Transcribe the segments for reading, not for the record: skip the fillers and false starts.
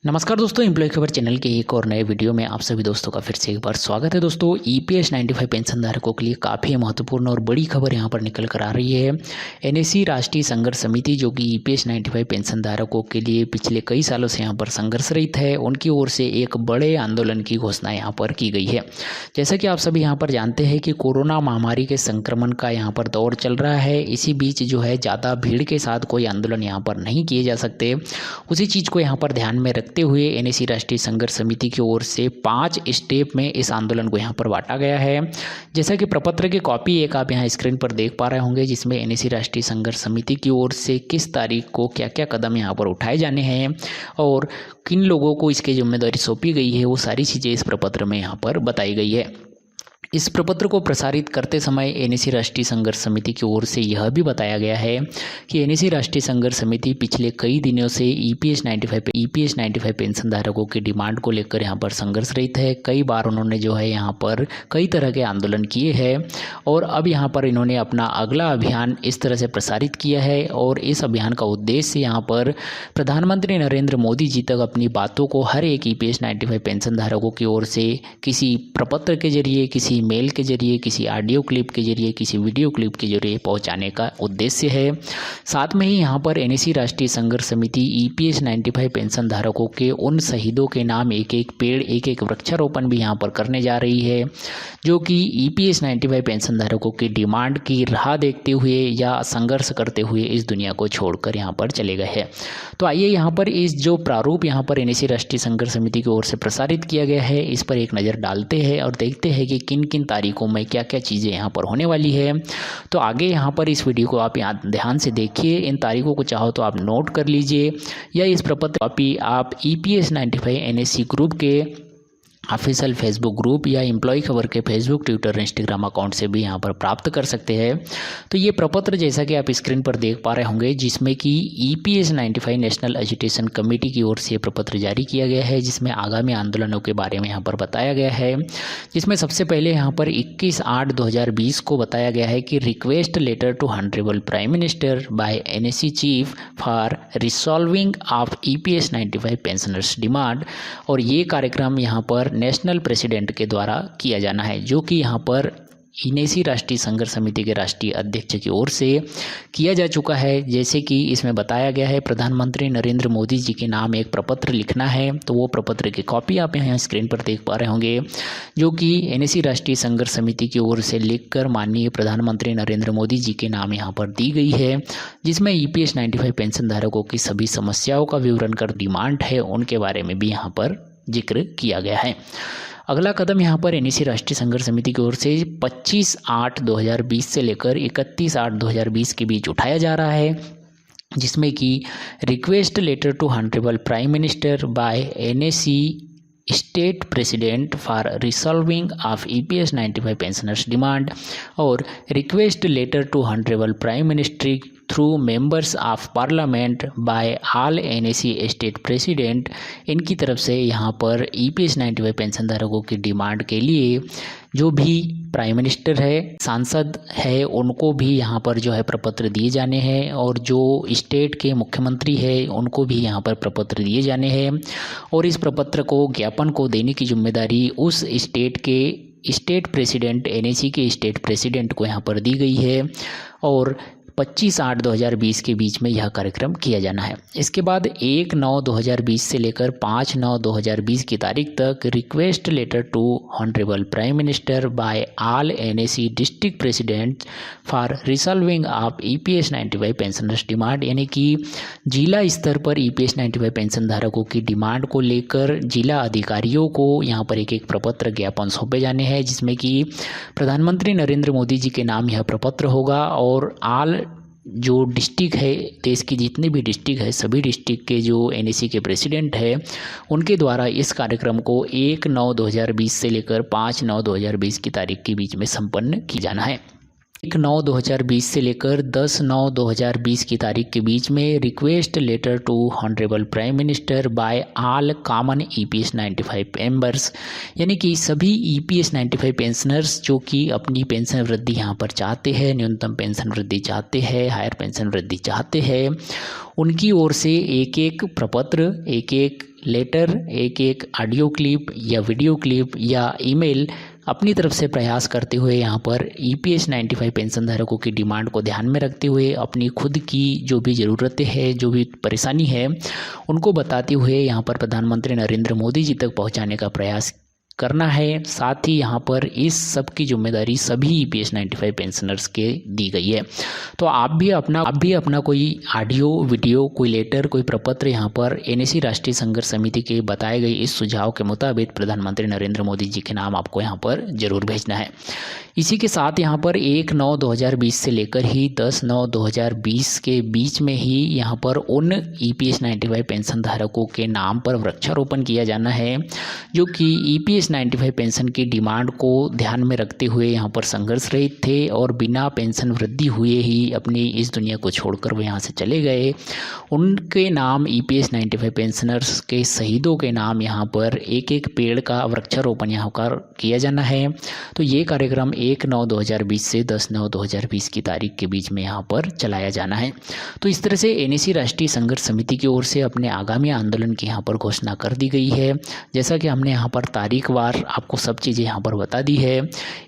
नमस्कार दोस्तों, एम्प्लॉय खबर चैनल के एक और नए वीडियो में आप सभी दोस्तों का फिर से एक बार स्वागत है। दोस्तों, ईपीएस 95 पेंशन धारकों के लिए काफ़ी महत्वपूर्ण और बड़ी खबर यहां पर निकल कर आ रही है। एनएसी राष्ट्रीय संघर्ष समिति, जो कि ईपीएस 95 पेंशन धारकों के लिए पिछले कई सालों से यहां पर संघर्षरत है, उनकी ओर से एक बड़े आंदोलन की घोषणा यहाँ पर की गई है। जैसा कि आप सभी यहाँ पर जानते हैं कि कोरोना महामारी के संक्रमण का यहाँ पर दौर चल रहा है। इसी बीच जो है ज़्यादा भीड़ के साथ कोई आंदोलन यहाँ पर नहीं किए जा सकते। उसी चीज़ को यहाँ पर ध्यान में रखते हुए एनएसी राष्ट्रीय संघर्ष समिति की ओर से 5 स्टेप में इस आंदोलन को यहाँ पर बांटा गया है। जैसा कि प्रपत्र की कॉपी एक आप यहाँ स्क्रीन पर देख पा रहे होंगे, जिसमें एनएसी राष्ट्रीय संघर्ष समिति की ओर से किस तारीख को क्या क्या कदम यहाँ पर उठाए जाने हैं और किन लोगों को इसकी जिम्मेदारी सौंपी गई है, वो सारी चीज़ें इस प्रपत्र में यहाँ पर बताई गई है। इस प्रपत्र को प्रसारित करते समय एनएसी राष्ट्रीय संघर्ष समिति की ओर से यह भी बताया गया है कि एनएसी राष्ट्रीय संघर्ष समिति पिछले कई दिनों से ईपीएस 95 पेंशन धारकों की डिमांड को लेकर यहाँ पर संघर्षरत है। कई बार उन्होंने जो है यहाँ पर कई तरह के आंदोलन किए हैं और अब यहाँ पर इन्होंने अपना अगला अभियान इस तरह से प्रसारित किया है और इस अभियान का उद्देश्य यहाँ पर प्रधानमंत्री नरेंद्र मोदी जी तक अपनी बातों को हर एक ईपीएस 95 पेंशन धारकों की ओर से किसी प्रपत्र के जरिए, किसी मेल के जरिए, किसी ऑडियो क्लिप के जरिए, किसी वीडियो क्लिप के जरिए पहुंचाने का उद्देश्य है। साथ में ही यहां पर एनएसी राष्ट्रीय संघर्ष समिति ईपीएस 95 पेंशन धारकों के उन शहीदों के नाम एक एक पेड़, एक एक वृक्षारोपण भी यहां पर करने जा रही है, जो कि ईपीएस 95 पेंशन धारकों की डिमांड की राह देखते हुए या संघर्ष करते हुए इस दुनिया को छोड़कर यहां पर चले गए हैं। तो आइए यहां पर इस जो प्रारूप यहां पर एनएसी राष्ट्रीय संघर्ष समिति की ओर से प्रसारित किया गया है, इस पर एक नज़र डालते हैं और देखते हैं कि किन किन तारीखों में क्या क्या चीज़ें यहाँ पर होने वाली है। तो आगे यहाँ पर इस वीडियो को आप यहाँ ध्यान से देखिए। इन तारीखों को चाहो तो आप नोट कर लीजिए या इस प्रपत्र कॉपी आप ईपीएस 95 एनएससी ग्रुप के ऑफिशियल फेसबुक ग्रुप या एम्प्लॉय खबर के फेसबुक, ट्विटर, इंस्टाग्राम अकाउंट से भी यहाँ पर प्राप्त कर सकते हैं। तो ये प्रपत्र जैसा कि आप स्क्रीन पर देख पा रहे होंगे, जिसमें कि ईपीएस 95 नेशनल एजुटेशन कमेटी की ओर से प्रपत्र जारी किया गया है, जिसमें आगामी आंदोलनों के बारे में यहाँ पर बताया गया है। जिसमें सबसे पहले यहाँ पर 21/8/2020 को बताया गया है कि request letter to honourable prime minister by NSC chief for resolving of EPS 95 pensioners demand. और ये कार्यक्रम यहाँ पर नेशनल प्रेसिडेंट के द्वारा किया जाना है, जो कि यहाँ पर एनएसी राष्ट्रीय संघर्ष समिति के राष्ट्रीय अध्यक्ष की ओर से किया जा चुका है। जैसे कि इसमें बताया गया है, प्रधानमंत्री नरेंद्र मोदी जी के नाम एक प्रपत्र लिखना है। तो वो प्रपत्र की कॉपी आप यहाँ स्क्रीन पर देख पा रहे होंगे, जो कि एनएसी राष्ट्रीय संघर्ष समिति की ओर से लिखकर माननीय प्रधानमंत्री नरेंद्र मोदी जी के नाम यहाँ पर दी गई है, जिसमें ईपीएस 95 पेंशन धारकों की सभी समस्याओं का विवरण कर डिमांड है उनके बारे में भी यहाँ पर जिक्र किया गया है। अगला कदम यहाँ पर एनएसी राष्ट्रीय संघर्ष समिति की ओर से 25/8/2020 से लेकर 31/8/2020 के बीच उठाया जा रहा है, जिसमें कि request letter to honourable prime minister by NAC state president for resolving of EPS 95 pensioners demand और request letter to honourable prime ministry through members of parliament by all NAC state president. इनकी तरफ से यहाँ पर EPS 95 pension धारकों की demand के लिए जो भी प्राइम मिनिस्टर है, सांसद है, उनको भी यहाँ पर जो है प्रपत्र दिए जाने हैं और जो स्टेट के मुख्यमंत्री है उनको भी यहाँ पर प्रपत्र दिए जाने हैं। और इस प्रपत्र को, ज्ञापन को देने की जिम्मेदारी उस स्टेट के स्टेट प्रेसिडेंट, एनएसी के स्टेट प्रेसिडेंट को यहाँ पर दी गई है और 25/8/2020 के बीच में यह कार्यक्रम किया जाना है। इसके बाद 1/9/2020 से लेकर 5/9/2020 की तारीख तक request letter to honourable prime minister by all NAC district president for resolving of EPS 95 pensioners demand, यानी कि जिला स्तर पर ईपीएस 95 पेंशन धारकों की डिमांड को लेकर जिला अधिकारियों को यहाँ पर एक एक प्रपत्र, ज्ञापन सौंपे जाने हैं, जिसमें कि प्रधानमंत्री नरेंद्र मोदी जी के नाम यह प्रपत्र होगा और ऑल जो डिस्ट्रिक्ट है, देश की जितने भी डिस्ट्रिक्ट है, सभी डिस्ट्रिक्ट के जो एनएसी के प्रेसिडेंट है उनके द्वारा इस कार्यक्रम को 1/9/2020 से लेकर 5/9/2020 की तारीख के बीच में संपन्न किया जाना है। 1/9/2020 से लेकर 10/9/2020 की तारीख के बीच में request letter to honourable prime minister by all common EPS 95 members, यानी कि सभी ईपीएस 95 पेंशनर्स जो कि अपनी पेंशन वृद्धि यहाँ पर चाहते हैं, न्यूनतम पेंशन वृद्धि चाहते हैं, हायर पेंशन वृद्धि चाहते हैं, उनकी ओर से एक एक प्रपत्र, एक एक लेटर, एक एक ऑडियो क्लिप या वीडियो क्लिप या ईमेल अपनी तरफ से प्रयास करते हुए यहाँ पर EPS 95 पेंशन धारकों की डिमांड को ध्यान में रखते हुए अपनी खुद की जो भी ज़रूरतें हैं, जो भी परेशानी है, उनको बताते हुए यहाँ पर प्रधानमंत्री नरेंद्र मोदी जी तक पहुँचाने का प्रयास करना है। साथ ही यहाँ पर इस सब की जिम्मेदारी सभी EPS 95 पेंशनर्स के दी गई है। तो आप भी अपना कोई ऑडियो, वीडियो, कोई लेटर, कोई प्रपत्र यहाँ पर NSE राष्ट्रीय संघर्ष समिति के बताए गए इस सुझाव के मुताबिक प्रधानमंत्री नरेंद्र मोदी जी के नाम आपको यहाँ पर जरूर भेजना है। इसी के साथ यहाँ पर 1/9/2020 से लेकर ही 10/9/2020 के बीच में ही यहाँ पर उन EPS 95 पेंशन धारकों के नाम पर वृक्षारोपण किया जाना है जो कि EPS 95 पेंशन की डिमांड को ध्यान में रखते हुए यहाँ पर संघर्ष रहित थे और बिना पेंशन वृद्धि हुए ही अपनी इस दुनिया को छोड़कर वो यहाँ से चले गए। उनके नाम EPS 95 पेंशनर्स के शहीदों के नाम यहाँ पर एक एक पेड़ का वृक्षारोपण यहाँ पर किया जाना है। तो ये कार्यक्रम 1/9/2020 से 10/9/2020 की तारीख के बीच में यहाँ पर चलाया जाना है। तो इस तरह से NSE राष्ट्रीय संघर्ष समिति की ओर से अपने आगामी आंदोलन की यहाँ पर घोषणा कर दी गई है। जैसा कि हमने यहाँ पर तारीखवार आपको सब चीज़ें यहाँ पर बता दी है।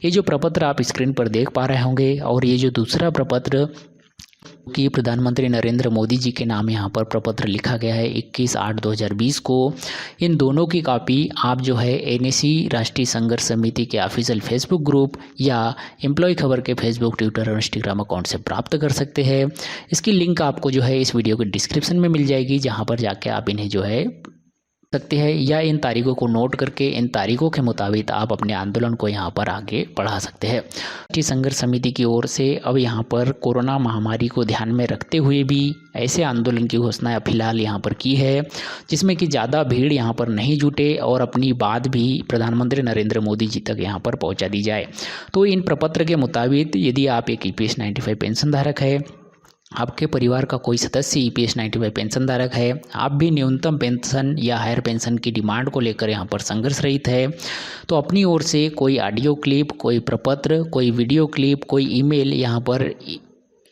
ये जो प्रपत्र आप स्क्रीन पर देख पा रहे होंगे और ये जो दूसरा प्रपत्र कि प्रधानमंत्री नरेंद्र मोदी जी के नाम यहाँ पर प्रपत्र लिखा गया है 21/8/2020 को, इन दोनों की कॉपी आप जो है NSE राष्ट्रीय संघर्ष समिति के ऑफिशियल फेसबुक ग्रुप या एम्प्लॉय खबर के फेसबुक, ट्विटर और इंस्टाग्राम अकाउंट से प्राप्त कर सकते हैं। इसकी लिंक आपको जो है इस वीडियो के डिस्क्रिप्शन में मिल जाएगी, जहाँ पर जाके आप इन्हें जो है सकते हैं या इन तारीखों को नोट करके इन तारीखों के मुताबिक आप अपने आंदोलन को यहाँ पर आगे बढ़ा सकते हैं। राष्ट्रीय संघर्ष समिति की ओर से अब यहाँ पर कोरोना महामारी को ध्यान में रखते हुए भी ऐसे आंदोलन की घोषणा फिलहाल यहाँ पर की है जिसमें कि ज़्यादा भीड़ यहाँ पर नहीं जुटे और अपनी बात भी प्रधानमंत्री नरेंद्र मोदी जी तक यहाँ पर पहुँचा दी जाए। तो इन प्रपत्र के मुताबिक यदि आप एक EPS 95 पेंशन धारक है, आपके परिवार का कोई सदस्य EPS 95 पेंशन धारक है, आप भी न्यूनतम पेंशन या हायर पेंशन की डिमांड को लेकर यहाँ पर संघर्ष रहित है, तो अपनी ओर से कोई ऑडियो क्लिप, कोई प्रपत्र, कोई वीडियो क्लिप, कोई ईमेल यहाँ पर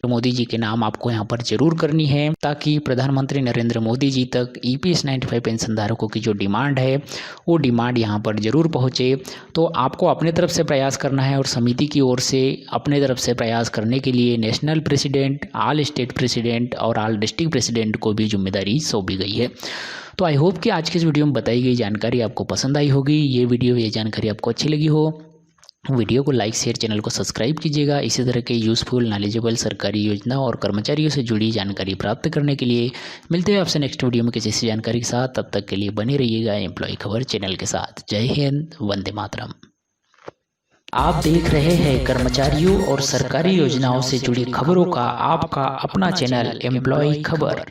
मोदी जी के नाम आपको यहाँ पर जरूर करनी है ताकि प्रधानमंत्री नरेंद्र मोदी जी तक EPS 95 पेंशन धारकों की जो डिमांड है वो डिमांड यहाँ पर जरूर पहुँचे। तो आपको अपने तरफ से प्रयास करना है और समिति की ओर से अपने तरफ से प्रयास करने के लिए national president, all state president और ऑल डिस्ट्रिक्ट प्रेसिडेंट को भी जिम्मेदारी सौंपी गई है। तो आई होप कि आज के इस वीडियो में बताई गई जानकारी आपको पसंद आई होगी। ये वीडियो, ये जानकारी आपको अच्छी लगी हो, वीडियो को लाइक, शेयर, चैनल को सब्सक्राइब कीजिएगा। इसी तरह के यूज़फुल, नॉलेजेबल सरकारी योजना और कर्मचारियों से जुड़ी जानकारी प्राप्त करने के लिए मिलते हैं आपसे नेक्स्ट वीडियो में किसी ऐसी जानकारी के साथ। तब तक के लिए बने रहिएगा एम्प्लॉय खबर चैनल के साथ। जय हिंद, वंदे मातरम। आप देख रहे हैं कर्मचारियों और सरकारी योजनाओं से जुड़ी खबरों का आपका अपना चैनल एम्प्लॉय खबर।